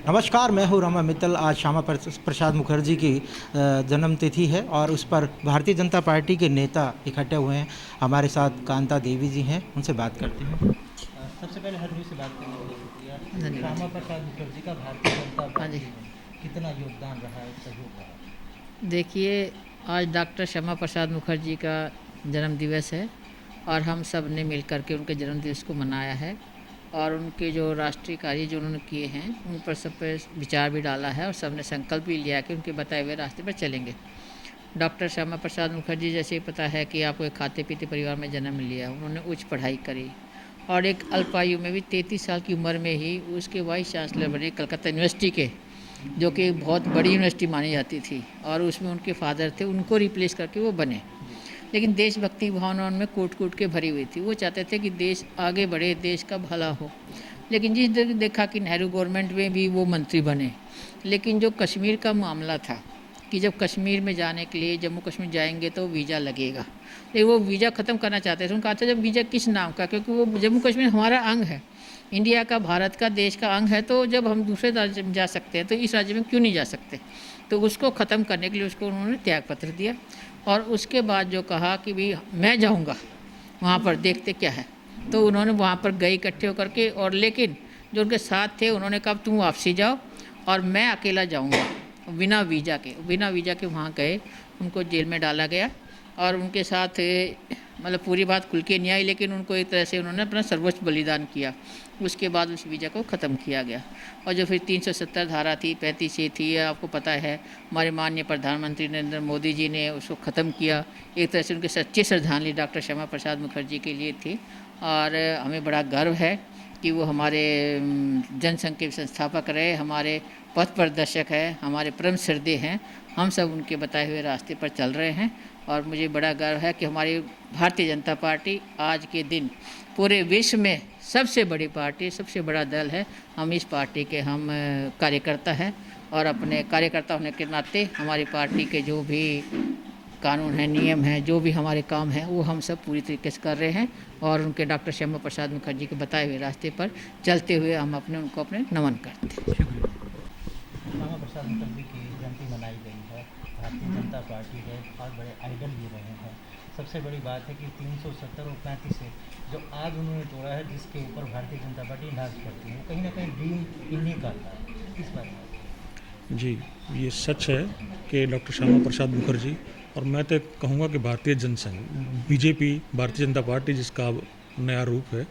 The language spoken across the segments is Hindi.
नमस्कार, मैं हूँ रमा मित्तल। आज श्यामा प्रसाद मुखर्जी की जन्मतिथि है और उस पर भारतीय जनता पार्टी के नेता इकट्ठे हुए हैं। हमारे साथ कांता देवी जी हैं, उनसे बात करते हैं। सबसे पहले हरवी से बात करने के लिए शुक्रिया। धन्यवाद। श्यामा प्रसाद मुखर्जी का भारतीय जनता हाँ जी। पार्टी में कितना योगदान रहा है, सहयोग रहा? देखिए, आज डॉक्टर श्यामा प्रसाद मुखर्जी का जन्म दिवस है और हम सब ने मिल कर के उनके जन्म दिवस को मनाया है और उनके जो राष्ट्रीय कार्य जो उन्होंने किए हैं उन पर सब पे विचार भी डाला है और सब ने संकल्प भी लिया कि उनके बताए हुए रास्ते पर चलेंगे। डॉक्टर श्यामा प्रसाद मुखर्जी, जैसे पता है कि आपको एक खाते पीते परिवार में जन्म लिया, उन्होंने उच्च पढ़ाई करी और एक अल्पायु में भी 33 साल की उम्र में ही उसके वाइस चांसलर बने कलकत्ता यूनिवर्सिटी के, जो कि बहुत बड़ी यूनिवर्सिटी मानी जाती थी और उसमें उनके फादर थे, उनको रिप्लेस करके वो बने। लेकिन देशभक्ति भावना उनमें कूट कूट के भरी हुई थी। वो चाहते थे कि देश आगे बढ़े, देश का भला हो। लेकिन जिस देखा कि नेहरू गवर्नमेंट में भी वो मंत्री बने, लेकिन जो कश्मीर का मामला था कि जब कश्मीर में जाने के लिए जम्मू कश्मीर जाएंगे तो वीज़ा लगेगा, लेकिन वो वीज़ा ख़त्म करना चाहते थे। उनका अच्छा, जब वीज़ा किस नाम का, क्योंकि वो जम्मू कश्मीर हमारा अंग है, इंडिया का, भारत का, देश का अंग है, तो जब हम दूसरे राज्य में जा सकते हैं तो इस राज्य में क्यों नहीं जा सकते। तो उसको ख़त्म करने के लिए उसको उन्होंने त्यागपत्र दिया और उसके बाद जो कहा कि भाई मैं जाऊंगा वहाँ पर, देखते क्या है। तो उन्होंने वहाँ पर गए इकट्ठे होकर के, और लेकिन जो उनके साथ थे उन्होंने कहा तुम वापसी जाओ और मैं अकेला जाऊंगा बिना वीज़ा के वहाँ गए। उनको जेल में डाला गया और उनके साथ मतलब पूरी बात खुल के नहीं आई, लेकिन उनको एक तरह से उन्होंने अपना सर्वोच्च बलिदान किया। उसके बाद उस वीज़ा को ख़त्म किया गया और जो फिर 370 धारा थी, 35 ये थी, आपको पता है हमारे माननीय प्रधानमंत्री नरेंद्र मोदी जी ने उसको ख़त्म किया। एक तरह से उनकी सच्ची श्रद्धांजलि डॉक्टर श्यामा प्रसाद मुखर्जी के लिए थी और हमें बड़ा गर्व है कि वो हमारे जनसंघ के संस्थापक रहे, हमारे पथ प्रदर्शक है, हमारे परम श्रद्धेय हैं। हम सब उनके बताए हुए रास्ते पर चल रहे हैं और मुझे बड़ा गर्व है कि हमारी भारतीय जनता पार्टी आज के दिन पूरे विश्व में सबसे बड़ी पार्टी, सबसे बड़ा दल है। हम इस पार्टी के हम कार्यकर्ता हैं और अपने कार्यकर्ता होने के नाते हमारी पार्टी के जो भी कानून हैं, नियम हैं, जो भी हमारे काम हैं, वो हम सब पूरी तरीके से कर रहे हैं और उनके डॉक्टर श्यामा प्रसाद मुखर्जी के बताए हुए रास्ते पर चलते हुए हम उनको अपने नमन करते हैं। श्यामा प्रसाद मुखर्जी की जयंती मनाई गई है। भारतीय जनता पार्टी के बहुत बड़े आइडल भी रहे हैं। सबसे बड़ी बात है कि 370 और 35 से जो आज उन्होंने तोड़ा है, जिसके ऊपर भारतीय जनता पार्टी नाज करती है, वो कहीं ना कहीं ड्रीम इन्हीं का था। इस बात में जी, ये सच है कि डॉक्टर श्यामा प्रसाद मुखर्जी, और मैं तो कहूँगा कि भारतीय जनसंघ, बीजेपी, भारतीय जनता पार्टी जिसका अब नया रूप है,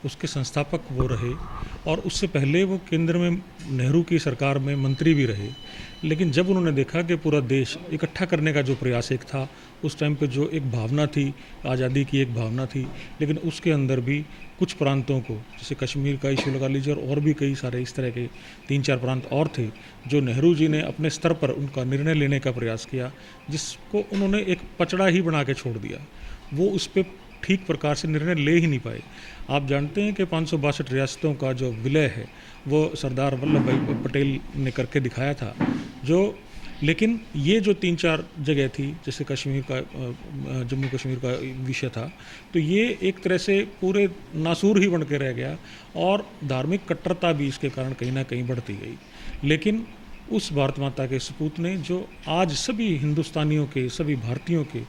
उसके संस्थापक वो रहे और उससे पहले वो केंद्र में नेहरू की सरकार में मंत्री भी रहे। लेकिन जब उन्होंने देखा कि पूरा देश इकट्ठा करने का जो प्रयास एक था, उस टाइम पे जो एक भावना थी, आज़ादी की एक भावना थी, लेकिन उसके अंदर भी कुछ प्रांतों को, जैसे कश्मीर का इशू लगा लीजिए और भी कई सारे इस तरह के 3-4 प्रांत और थे, जो नेहरू जी ने अपने स्तर पर उनका निर्णय लेने का प्रयास किया, जिसको उन्होंने एक पचड़ा ही बना के छोड़ दिया। वो उस पर ठीक प्रकार से निर्णय ले ही नहीं पाए। आप जानते हैं कि 562 रियासतों का जो विलय है वो सरदार वल्लभ भाई पटेल ने करके दिखाया था। लेकिन ये जो 3-4 जगह थी, जैसे कश्मीर का, जम्मू कश्मीर का विषय था, तो ये एक तरह से पूरे नासूर ही बन के रह गया और धार्मिक कट्टरता भी इसके कारण कहीं ना कहीं बढ़ती गई। लेकिन उस भारत माता के सपूत ने, जो आज सभी हिंदुस्तानियों के, सभी भारतीयों के,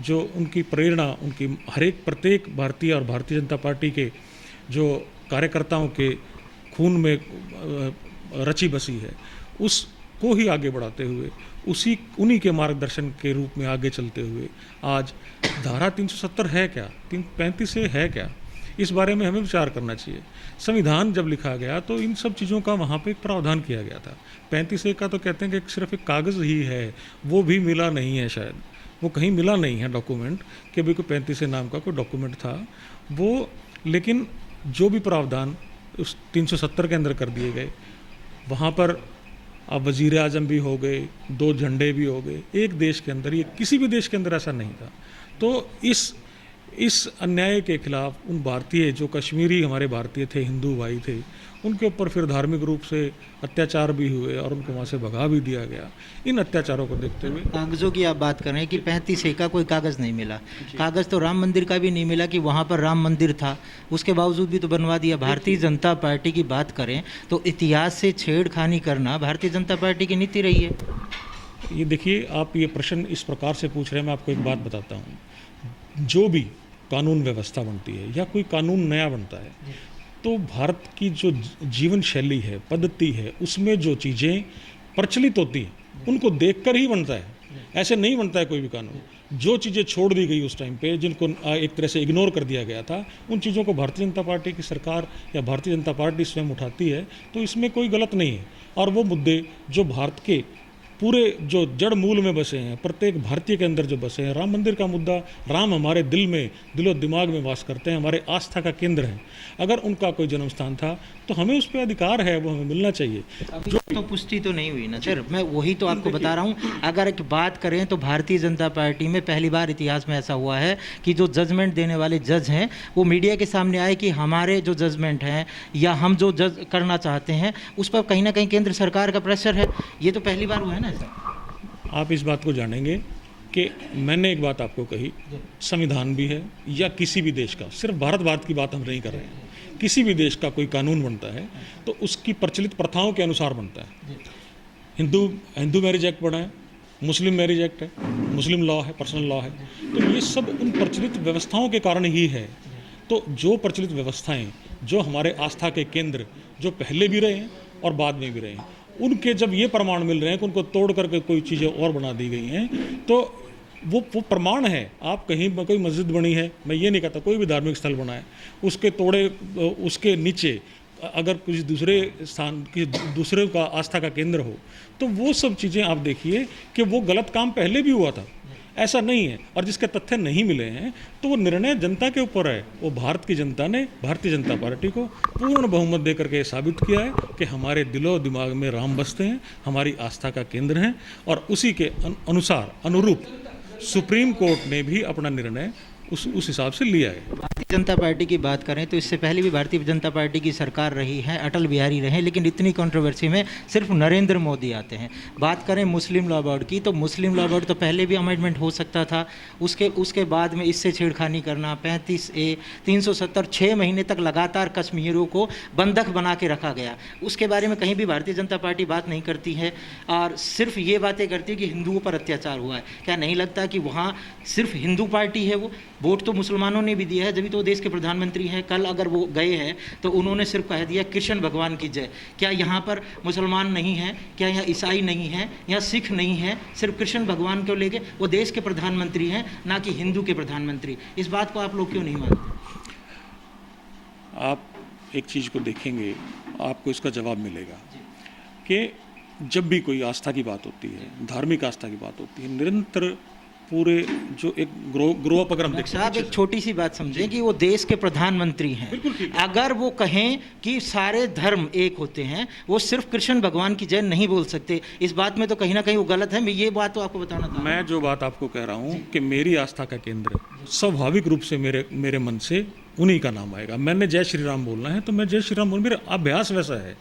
जो उनकी प्रेरणा, उनकी हर एक प्रत्येक भारतीय और भारतीय जनता पार्टी के जो कार्यकर्ताओं के खून में रची बसी है, उसको ही आगे बढ़ाते हुए, उन्हीं के मार्गदर्शन के रूप में आगे चलते हुए आज धारा 370 है क्या, 35 से है क्या, इस बारे में हमें विचार करना चाहिए। संविधान जब लिखा गया तो इन सब चीज़ों का वहाँ पे एक प्रावधान किया गया था। 35A का तो कहते हैं कि सिर्फ एक कागज़ ही है, वो भी मिला नहीं है, शायद वो कहीं मिला नहीं है डॉक्यूमेंट कि भाई कोई 35A नाम का कोई डॉक्यूमेंट था वो। लेकिन जो भी प्रावधान उस 370 के अंदर कर दिए गए, वहाँ पर अब वज़ीर आज़म भी हो गए, 2 झंडे भी हो गए एक देश के अंदर। ये किसी भी देश के अंदर ऐसा नहीं था। तो इस अन्याय के खिलाफ उन भारतीय, जो कश्मीरी हमारे भारतीय थे, हिंदू भाई थे, उनके ऊपर फिर धार्मिक रूप से अत्याचार भी हुए और उनको वहाँ से भगा भी दिया गया। इन अत्याचारों को देखते हुए कागज़ों की आप बात कर रहे हैं कि 35A का कोई कागज़ नहीं मिला, कागज़ तो राम मंदिर का भी नहीं मिला कि वहाँ पर राम मंदिर था, उसके बावजूद भी तो बनवा दिया। भारतीय जनता पार्टी की बात करें तो इतिहास से छेड़खानी करना भारतीय जनता पार्टी की नीति रही है। ये देखिए, आप ये प्रश्न इस प्रकार से पूछ रहे हैं, मैं आपको एक बात बताता हूँ। जो भी कानून व्यवस्था बनती है या कोई कानून नया बनता है, तो भारत की जो जीवन शैली है, पद्धति है, उसमें जो चीज़ें प्रचलित होती हैं उनको देखकर ही बनता है। ऐसे नहीं बनता है कोई भी कानून। जो चीज़ें छोड़ दी गई उस टाइम पे, जिनको एक तरह से इग्नोर कर दिया गया था, उन चीज़ों को भारतीय जनता पार्टी की सरकार या भारतीय जनता पार्टी स्वयं उठाती है, तो इसमें कोई गलत नहीं है। और वो मुद्दे जो भारत के पूरे जो जड़ मूल में बसे हैं, प्रत्येक भारतीय के अंदर जो बसे हैं, राम मंदिर का मुद्दा, राम हमारे दिल में, दिलो दिमाग में वास करते हैं, हमारे आस्था का केंद्र है। अगर उनका कोई जन्म स्थान था तो हमें उस पर अधिकार है, वो हमें मिलना चाहिए। जो तो पुष्टि तो नहीं हुई ना सर, मैं वही तो आपको बता रहा हूँ। अगर एक बात करें तो भारतीय जनता पार्टी में पहली बार इतिहास में ऐसा हुआ है कि जो जजमेंट देने वाले जज हैं वो मीडिया के सामने आए कि हमारे जो जजमेंट हैं या हम जो जज करना चाहते हैं उस पर कहीं ना कहीं केंद्र सरकार का प्रेशर है। ये तो पहली बार हुआ है ना सर। आप इस बात को जानेंगे कि मैंने एक बात आपको कही, संविधान भी है या किसी भी देश का, सिर्फ भारत की बात हम नहीं कर रहे हैं, किसी भी देश का कोई कानून बनता है तो उसकी प्रचलित प्रथाओं के अनुसार बनता है। हिंदू मैरिज एक्ट बना है, मुस्लिम मैरिज एक्ट है, मुस्लिम लॉ है, पर्सनल लॉ है, तो ये सब उन प्रचलित व्यवस्थाओं के कारण ही है। तो जो प्रचलित व्यवस्थाएं, जो हमारे आस्था के केंद्र, जो पहले भी रहे हैं और बाद में भी रहे हैं, उनके जब ये प्रमाण मिल रहे हैं कि उनको तोड़ करके कोई चीज़ें और बना दी गई हैं, तो वो प्रमाण है। आप कहीं कोई मस्जिद बनी है, मैं ये नहीं कहता कोई भी धार्मिक स्थल बना है, उसके तोड़े, उसके नीचे अगर कुछ दूसरे स्थान की दूसरे का आस्था का केंद्र हो, तो वो सब चीज़ें आप देखिए कि वो गलत काम पहले भी हुआ था, ऐसा नहीं है। और जिसके तथ्य नहीं मिले हैं तो वो निर्णय जनता के ऊपर है। वो भारत की जनता ने भारतीय जनता पार्टी को पूर्ण बहुमत दे करके साबित किया है कि हमारे दिलो दिमाग में राम बसते हैं, हमारी आस्था का केंद्र हैं, और उसी के अनुसार अनुरूप सुप्रीम कोर्ट ने भी अपना निर्णय उस हिसाब से लिया है। भारतीय जनता पार्टी की बात करें तो इससे पहले भी भारतीय जनता पार्टी की सरकार रही है, अटल बिहारी रहे, लेकिन इतनी कंट्रोवर्सी में सिर्फ नरेंद्र मोदी आते हैं। बात करें मुस्लिम लॉ बोर्ड की तो मुस्लिम लॉ बोर्ड तो पहले भी अमेंडमेंट हो सकता था, उसके बाद में इससे छेड़खानी करना, 35A 370 6 महीने तक लगातार कश्मीरियों को बंधक बना के रखा गया, उसके बारे में कहीं भी भारतीय जनता पार्टी बात नहीं करती है और सिर्फ ये बातें करती है कि हिंदुओं पर अत्याचार हुआ है। क्या नहीं लगता कि वहाँ सिर्फ हिंदू पार्टी है? वो वोट तो मुसलमानों ने भी दिया है, जब तो देश के प्रधानमंत्री हैं। कल अगर वो गए हैं तो उन्होंने सिर्फ कह दिया कृष्ण भगवान की जय। क्या यहाँ पर मुसलमान नहीं हैं? क्या यहाँ ईसाई नहीं हैं? यहाँ सिख नहीं हैं? सिर्फ कृष्ण भगवान को लेके वो देश के प्रधानमंत्री हैं, ना कि हिंदू के प्रधानमंत्री। इस बात को आप लोग क्यों नहीं मानते? आप एक चीज़ को देखेंगे, आपको इसका जवाब मिलेगा कि जब भी कोई आस्था की बात होती है, धार्मिक आस्था की बात होती है, निरंतर पूरे जो एक ग्रो अप, अगर हम देखते हैं, एक छोटी सी बात समझें कि वो देश के प्रधानमंत्री हैं, अगर वो कहें कि सारे धर्म एक होते हैं, वो सिर्फ कृष्ण भगवान की जय नहीं बोल सकते। इस बात में तो कहीं ना कहीं वो गलत है। मैं ये बात तो आपको बताना था। मैं जो बात आपको कह रहा हूँ कि मेरी आस्था का केंद्र स्वाभाविक रूप से मेरे मन से उन्हीं का नाम आएगा। मैंने जय श्री राम बोलना है तो मैं जय श्री राम बोल, मेरा अभ्यास वैसा है,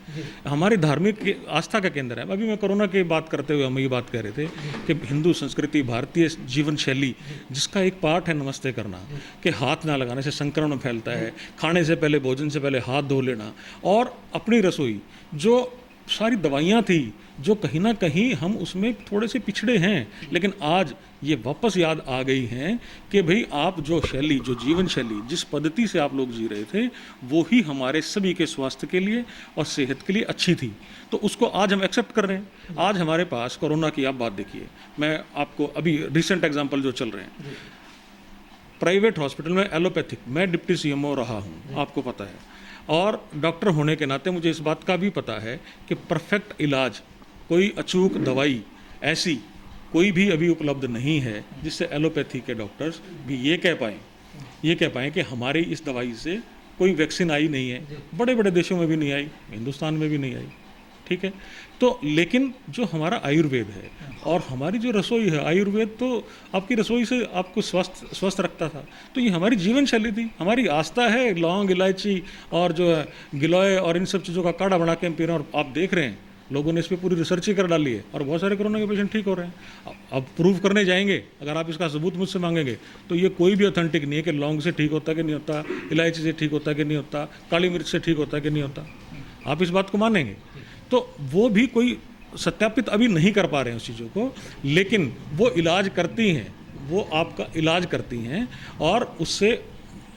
हमारी धार्मिक आस्था का केंद्र है। अभी मैं कोरोना की बात करते हुए हम ये बात कह रहे थे कि हिंदू संस्कृति, भारतीय जीवन शैली, जिसका एक पार्ट है नमस्ते करना, कि हाथ ना लगाने से संक्रमण फैलता है, खाने से पहले, भोजन से पहले हाथ धो लेना, और अपनी रसोई, जो सारी दवाइयाँ थी, जो कहीं ना कहीं हम उसमें थोड़े से पिछड़े हैं, लेकिन आज ये वापस याद आ गई हैं कि भाई आप जो शैली, जो जीवन शैली, जिस पद्धति से आप लोग जी रहे थे, वो ही हमारे सभी के स्वास्थ्य के लिए और सेहत के लिए अच्छी थी। तो उसको आज हम एक्सेप्ट कर रहे हैं। आज हमारे पास कोरोना की आप बात देखिए, मैं आपको अभी रिसेंट एग्जाम्पल जो चल रहे हैं, प्राइवेट हॉस्पिटल में एलोपैथिक, मैं डिप्टी CMO रहा हूँ, आपको पता है, और डॉक्टर होने के नाते मुझे इस बात का भी पता है कि परफेक्ट इलाज, कोई अचूक दवाई ऐसी कोई भी अभी उपलब्ध नहीं है जिससे एलोपैथी के डॉक्टर्स भी ये कह पाएँ कि हमारी इस दवाई से कोई वैक्सीन आई नहीं है। बड़े बड़े देशों में भी नहीं आई, हिंदुस्तान में भी नहीं आई। ठीक है। तो लेकिन जो हमारा आयुर्वेद है और हमारी जो रसोई है, आयुर्वेद तो आपकी रसोई से आपको स्वस्थ रखता था, तो ये हमारी जीवन शैली थी, हमारी आस्था है। लौंग, इलायची और जो है गिलोय और इन सब चीज़ों का काढ़ा बना के हम पी रहे हैं, और आप देख रहे हैं लोगों ने इस पर पूरी रिसर्च ही कर डाली है और बहुत सारे कोरोना के पेशेंट ठीक हो रहे हैं। अब प्रूव करने जाएंगे, अगर आप इसका सबूत मुझसे मांगेंगे तो ये कोई भी ऑथेंटिक नहीं है कि लौंग से ठीक होता कि नहीं होता, इलायची से ठीक होता कि नहीं होता, काली मिर्च से ठीक होता कि नहीं होता। आप इस बात को मानेंगे तो वो भी कोई सत्यापित अभी नहीं कर पा रहे हैं उस चीज़ों को, लेकिन वो इलाज करती हैं, वो आपका इलाज करती हैं और उससे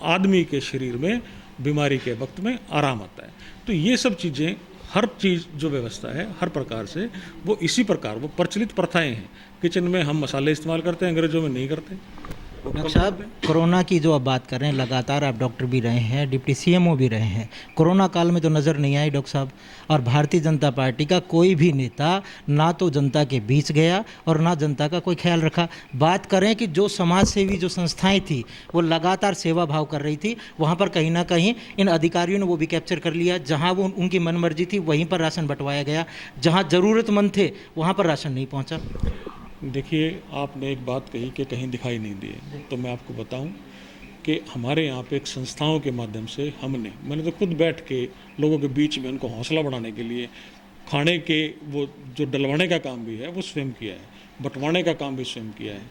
आदमी के शरीर में बीमारी के वक्त में आराम आता है। तो ये सब चीज़ें, हर चीज़ जो व्यवस्था है हर प्रकार से वो इसी प्रकार, वो प्रचलित प्रथाएं हैं। किचन में हम मसाले इस्तेमाल करते हैं, अंग्रेजों में नहीं करते। डॉक्टर साहब, कोरोना की जो आप बात कर रहे हैं, लगातार आप डॉक्टर भी रहे हैं, डिप्टी सीएमओ भी रहे हैं, कोरोना काल में तो नज़र नहीं आई डॉक्टर साहब, और भारतीय जनता पार्टी का कोई भी नेता ना तो जनता के बीच गया और ना जनता का कोई ख्याल रखा। बात करें कि जो समाज सेवी जो संस्थाएं थी वो लगातार सेवा भाव कर रही थी, वहाँ पर कहीं ना कहीं इन अधिकारियों ने वो भी कैप्चर कर लिया। जहाँ वो उनकी मनमर्जी थी वहीं पर राशन बंटवाया गया, जहाँ ज़रूरतमंद थे वहाँ पर राशन नहीं पहुँचा। देखिए, आपने एक बात कही कि कहीं दिखाई नहीं दिए, तो मैं आपको बताऊं कि हमारे यहाँ पे एक संस्थाओं के माध्यम से मैंने तो खुद बैठ के लोगों के बीच में उनको हौसला बढ़ाने के लिए खाने के वो जो डलवाने का काम भी है वो स्वयं किया है, बंटवाने का काम भी स्वयं किया है।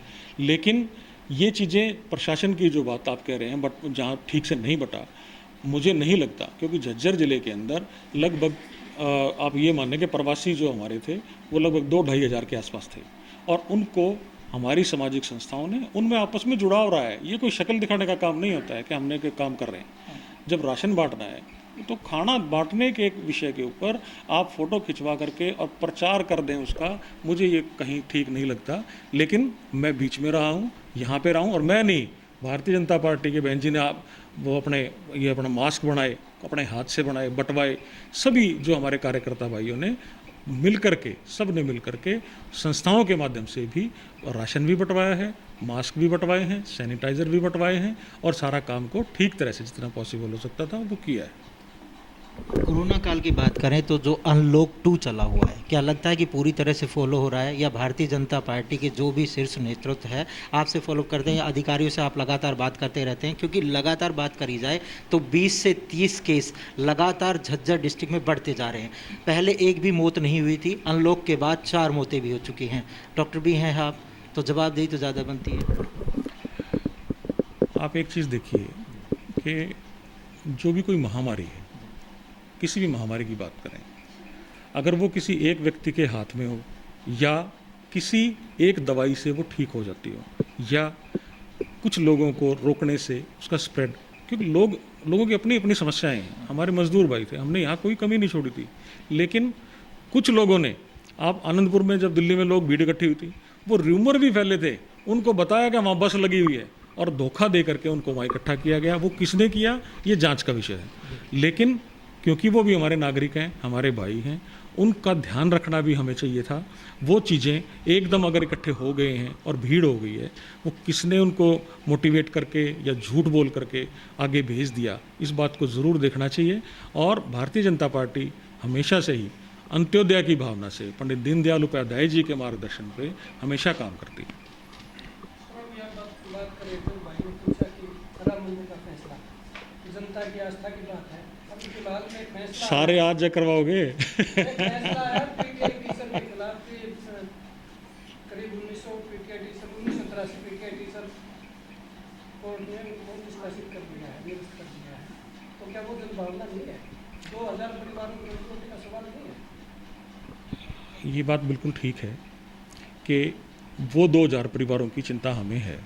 लेकिन ये चीज़ें प्रशासन की जो बात आप कह रहे हैं, बट जहाँ ठीक से नहीं बटा, मुझे नहीं लगता, क्योंकि झज्जर ज़िले के अंदर लगभग आप ये मानें कि प्रवासी जो हमारे थे वो लगभग 2-2.5 हज़ार के आसपास थे, और उनको हमारी सामाजिक संस्थाओं ने, उनमें आपस में जुड़ाव रहा है। ये कोई शक्ल दिखाने का काम नहीं होता है कि हमने कोई काम कर रहे हैं। जब राशन बांटना है तो खाना बांटने के एक विषय के ऊपर आप फ़ोटो खिंचवा करके और प्रचार कर दें उसका, मुझे ये कहीं ठीक नहीं लगता। लेकिन मैं बीच में रहा हूँ, यहाँ पे रहा हूँ, और मैं नहीं, भारतीय जनता पार्टी के बहन जी ने वो अपना मास्क बनाए, अपने हाथ से बनाए, बंटवाए। सभी जो हमारे कार्यकर्ता भाइयों ने मिल करके, सब ने मिल करके संस्थाओं के माध्यम से भी राशन भी बंटवाया है, मास्क भी बंटवाए हैं, सैनिटाइज़र भी बंटवाए हैं, और सारा काम को ठीक तरह से जितना पॉसिबल हो सकता था वो किया है। कोरोना काल की बात करें तो जो अनलॉक 2 चला हुआ है, क्या लगता है कि पूरी तरह से फॉलो हो रहा है, या भारतीय जनता पार्टी के जो भी शीर्ष नेतृत्व है आपसे फॉलो करते हैं, या अधिकारियों से आप लगातार बात करते रहते हैं? क्योंकि लगातार बात करी जाए तो 20 से 30 केस लगातार झज्जर डिस्ट्रिक्ट में बढ़ते जा रहे हैं। पहले एक भी मौत नहीं हुई थी, अनलॉक के बाद 4 मौतें भी हो चुकी हैं। डॉक्टर भी हैं आप, तो जवाबदेही तो ज़्यादा बनती है। आप एक चीज़ देखिए कि जो भी कोई महामारी है, किसी भी महामारी की बात करें, अगर वो किसी एक व्यक्ति के हाथ में हो, या किसी एक दवाई से वो ठीक हो जाती हो, या कुछ लोगों को रोकने से उसका स्प्रेड, क्योंकि लोगों की अपनी अपनी समस्याएं हैं। हमारे मजदूर भाई थे, हमने यहाँ कोई कमी नहीं छोड़ी थी, लेकिन कुछ लोगों ने, आप आनंदपुर में जब दिल्ली में लोग भीड़ इकट्ठी हुई थी, वो र्यूमर भी फैले थे, उनको बताया कि वहाँ बस लगी हुई है, और धोखा दे करके उनको वहाँ इकट्ठा किया गया। वो किसने किया, ये जांच का विषय है। लेकिन क्योंकि वो भी हमारे नागरिक हैं, हमारे भाई हैं, उनका ध्यान रखना भी हमें चाहिए था। वो चीज़ें एकदम अगर इकट्ठे हो गए हैं और भीड़ हो गई है, वो किसने उनको मोटिवेट करके या झूठ बोल करके आगे भेज दिया, इस बात को ज़रूर देखना चाहिए। और भारतीय जनता पार्टी हमेशा से ही अंत्योदय की भावना से, पंडित दीनदयाल उपाध्याय जी के मार्गदर्शन पे हमेशा काम करती है। जनता की आस्था की बात है, अभी फिलहाल में फैसला सारे आज जा करवाओगे। फैसला है पीटीआई टीचर के खिलाफ करीब 1983 पीटीआई टीचर कोर्ट ने उनको निष्कासित कर दिया है, निरस्त कर दिया है। तो क्या वो जनभावना नहीं है? 2000 परिवारों की रोटी का सवाल नहीं है। ये बात बिल्कुल ठीक है कि वो 2000 परिवारों की चिंता हमें है।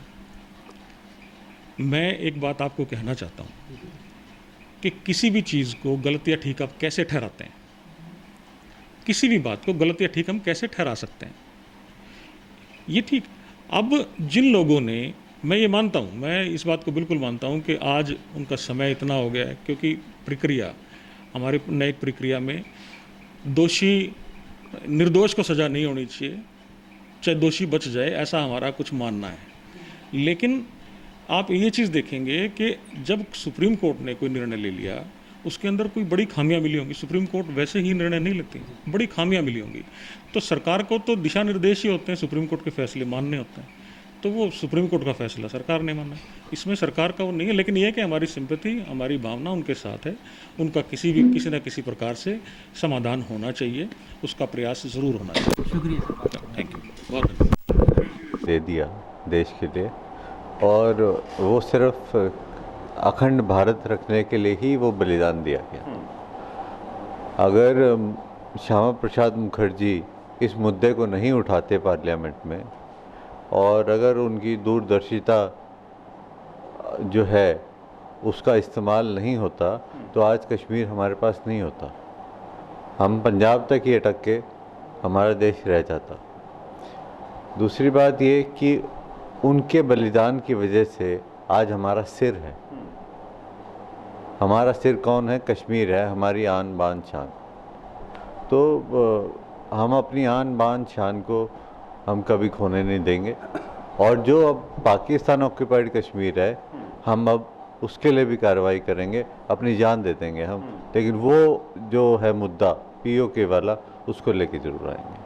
मैं एक बात आपको कहना चाहता हूँ कि किसी भी चीज़ को गलत या ठीक आप कैसे ठहराते हैं, किसी भी बात को गलत या ठीक हम कैसे ठहरा सकते हैं, ये ठीक। अब जिन लोगों ने, मैं ये मानता हूँ, मैं इस बात को बिल्कुल मानता हूँ कि आज उनका समय इतना हो गया है, क्योंकि प्रक्रिया, हमारी न्यायिक प्रक्रिया में निर्दोष को सज़ा नहीं होनी चाहिए, चाहे दोषी बच जाए, ऐसा हमारा कुछ मानना है। लेकिन आप ये चीज़ देखेंगे कि जब सुप्रीम कोर्ट ने कोई निर्णय ले लिया उसके अंदर कोई बड़ी खामियां मिली होंगी। सुप्रीम कोर्ट वैसे ही निर्णय नहीं लेती, बड़ी खामियां मिली होंगी। तो सरकार को तो दिशा निर्देश ही होते हैं, सुप्रीम कोर्ट के फैसले मानने होते हैं, तो वो सुप्रीम कोर्ट का फैसला सरकार ने माना, इसमें सरकार का वो नहीं है। लेकिन ये है कि हमारी सिंपैथी, हमारी भावना उनके साथ है, उनका किसी न किसी प्रकार से समाधान होना चाहिए, उसका प्रयास ज़रूर होना चाहिए। शुक्रिया सर, बात करने थैंक यू, बहुत धन्यवाद। दे दिया देश के लिए, और वो सिर्फ अखंड भारत रखने के लिए ही वो बलिदान दिया गया। अगर श्यामा प्रसाद मुखर्जी इस मुद्दे को नहीं उठाते पार्लियामेंट में, और अगर उनकी दूरदर्शिता जो है उसका इस्तेमाल नहीं होता, तो आज कश्मीर हमारे पास नहीं होता। हम पंजाब तक ही अटक के हमारा देश रह जाता। दूसरी बात ये कि उनके बलिदान की वजह से आज हमारा सिर है। हमारा सिर कौन है? कश्मीर है, हमारी आन बान शान। तो हम अपनी आन बान शान को हम कभी खोने नहीं देंगे। और जो अब पाकिस्तान ऑक्यूपाइड कश्मीर है, हम अब उसके लिए भी कार्रवाई करेंगे, अपनी जान दे देंगे हम। लेकिन वो जो है मुद्दा POK वाला, उसको लेके जरूर आएंगे।